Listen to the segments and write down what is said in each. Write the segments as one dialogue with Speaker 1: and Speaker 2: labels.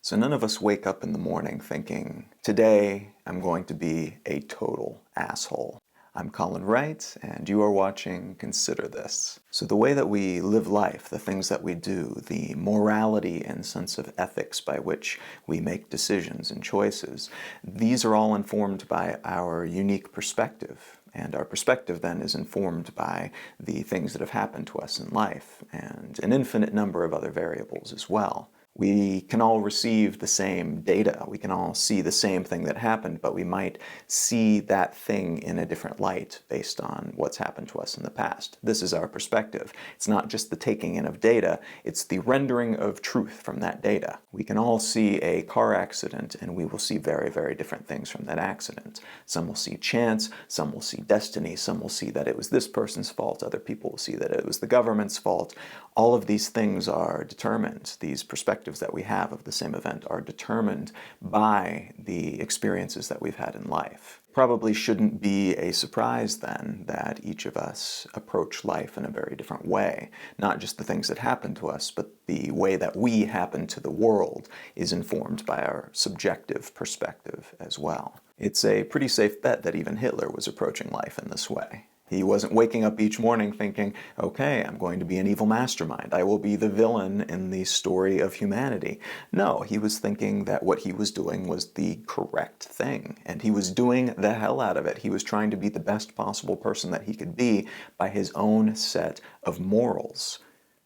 Speaker 1: So none of us wake up in the morning thinking, today I'm going to be a total asshole. I'm Colin Wright, and you are watching Consider This. So the way that we live life, the things that we do, the morality and sense of ethics by which we make decisions and choices, these are all informed by our unique perspective. And our perspective then is informed by the things that have happened to us in life, and an infinite number of other variables as well. We can all receive the same data, we can all see the same thing that happened, but we might see that thing in a different light based on what's happened to us in the past. This is our perspective. It's not just the taking in of data, it's the rendering of truth from that data. We can all see a car accident and we will see very, very different things from that accident. Some will see chance, some will see destiny, some will see that it was this person's fault, other people will see that it was the government's fault. All of these things are determined, these perspectives that we have of the same event are determined by the experiences that we've had in life. Probably shouldn't be a surprise then that each of us approach life in a very different way. Not just the things that happen to us, but the way that we happen to the world is informed by our subjective perspective as well. It's a pretty safe bet that even Hitler was approaching life in this way. He wasn't waking up each morning thinking, okay, I'm going to be an evil mastermind. I will be the villain in the story of humanity. No, he was thinking that what he was doing was the correct thing, and he was doing the hell out of it. He was trying to be the best possible person that he could be by his own set of morals.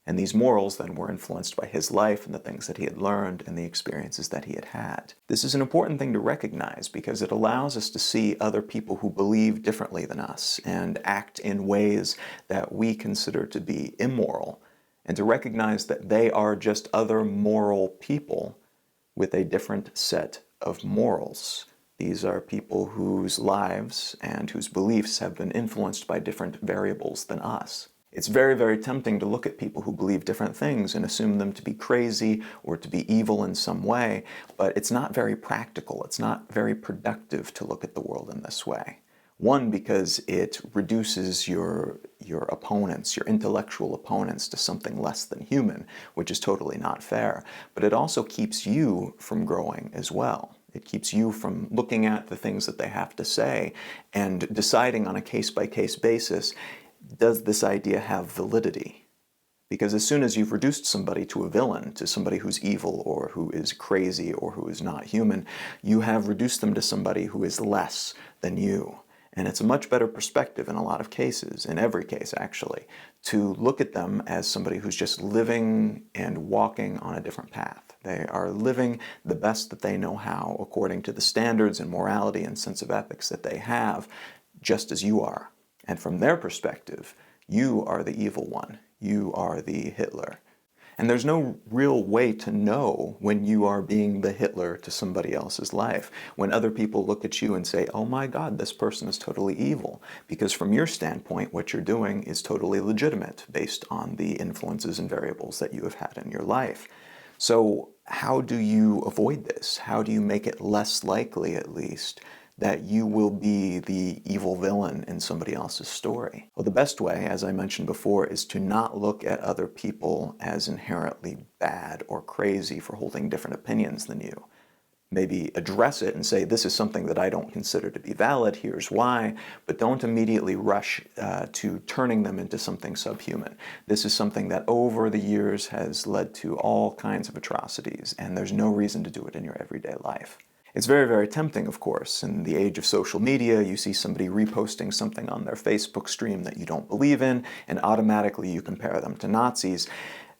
Speaker 1: And these morals then were influenced by his life and the things that he had learned and the experiences that he had had. This is an important thing to recognize because it allows us to see other people who believe differently than us and act in ways that we consider to be immoral, and to recognize that they are just other moral people with a different set of morals. These are people whose lives and whose beliefs have been influenced by different variables than us. It's very, very tempting to look at people who believe different things and assume them to be crazy or to be evil in some way, but it's not very practical. It's not very productive to look at the world in this way. One, because it reduces your opponents, your intellectual opponents, to something less than human, which is totally not fair. But it also keeps you from growing as well. It keeps you from looking at the things that they have to say and deciding on a case-by-case basis, does this idea have validity? Because as soon as you've reduced somebody to a villain, to somebody who's evil or who is crazy or who is not human, you have reduced them to somebody who is less than you. And it's a much better perspective in a lot of cases, in every case actually, to look at them as somebody who's just living and walking on a different path. They are living the best that they know how according to the standards and morality and sense of ethics that they have, just as you are. And from their perspective, you are the evil one. You are the Hitler. And there's no real way to know when you are being the Hitler to somebody else's life, when other people look at you and say, oh my God, this person is totally evil. Because from your standpoint, what you're doing is totally legitimate based on the influences and variables that you have had in your life. So how do you avoid this? How do you make it less likely, at least, that you will be the evil villain in somebody else's story? Well, the best way, as I mentioned before, is to not look at other people as inherently bad or crazy for holding different opinions than you. Maybe address it and say, this is something that I don't consider to be valid, here's why, but don't immediately rush to turning them into something subhuman. This is something that over the years has led to all kinds of atrocities, and there's no reason to do it in your everyday life. It's very, very tempting, of course. In the age of social media, you see somebody reposting something on their Facebook stream that you don't believe in, and automatically you compare them to Nazis.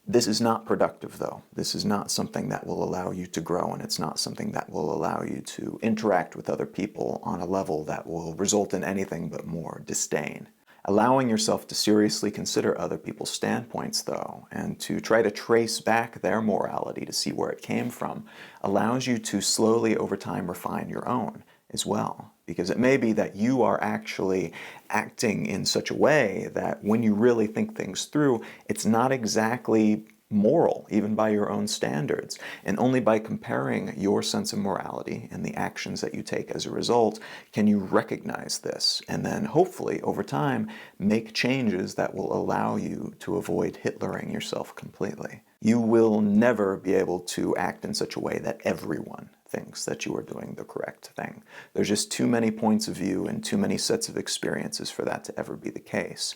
Speaker 1: This is not productive, though. This is not something that will allow you to grow, and it's not something that will allow you to interact with other people on a level that will result in anything but more disdain. Allowing yourself to seriously consider other people's standpoints, though, and to try to trace back their morality to see where it came from, allows you to slowly over time refine your own as well. Because it may be that you are actually acting in such a way that when you really think things through, it's not exactly moral, even by your own standards. And only by comparing your sense of morality and the actions that you take as a result can you recognize this, and then hopefully over time make changes that will allow you to avoid Hitlering yourself completely. You will never be able to act in such a way that everyone thinks that you are doing the correct thing. There's just too many points of view and too many sets of experiences for that to ever be the case.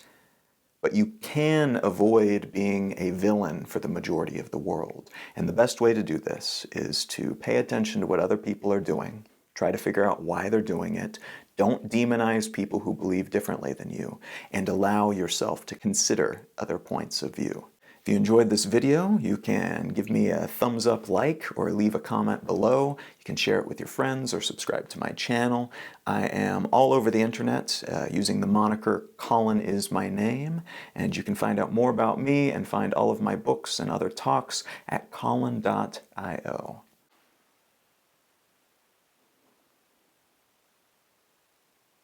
Speaker 1: But you can avoid being a villain for the majority of the world. And the best way to do this is to pay attention to what other people are doing, try to figure out why they're doing it, don't demonize people who believe differently than you, and allow yourself to consider other points of view. If you enjoyed this video, you can give me a thumbs up like or leave a comment below. You can share it with your friends or subscribe to my channel. I am all over the internet using the moniker Colin is my name, and you can find out more about me and find all of my books and other talks at colin.io.